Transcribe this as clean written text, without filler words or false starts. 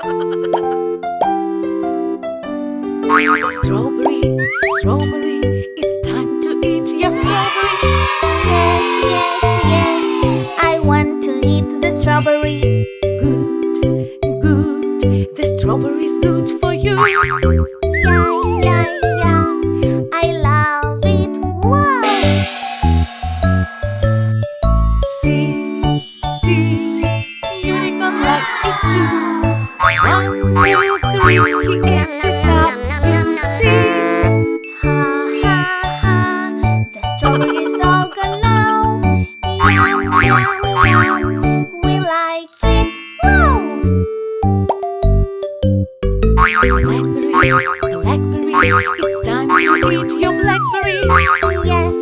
Strawberry, strawberry, it's time to eat your strawberry. Yes, yes, yes, I want to eat the strawberry. Good, good, the strawberry's good for you. Yeah, yeah, yeah, I love it. Wow! See, see, unicorn likes it too. 1, 2, 3, he ate it up, you see. Ha, ha, ha, the strawberries all gone now. Yum, yum, yum, we like it. Wow! Blackberry, blackberry, it's time to eat your blackberry. Yes,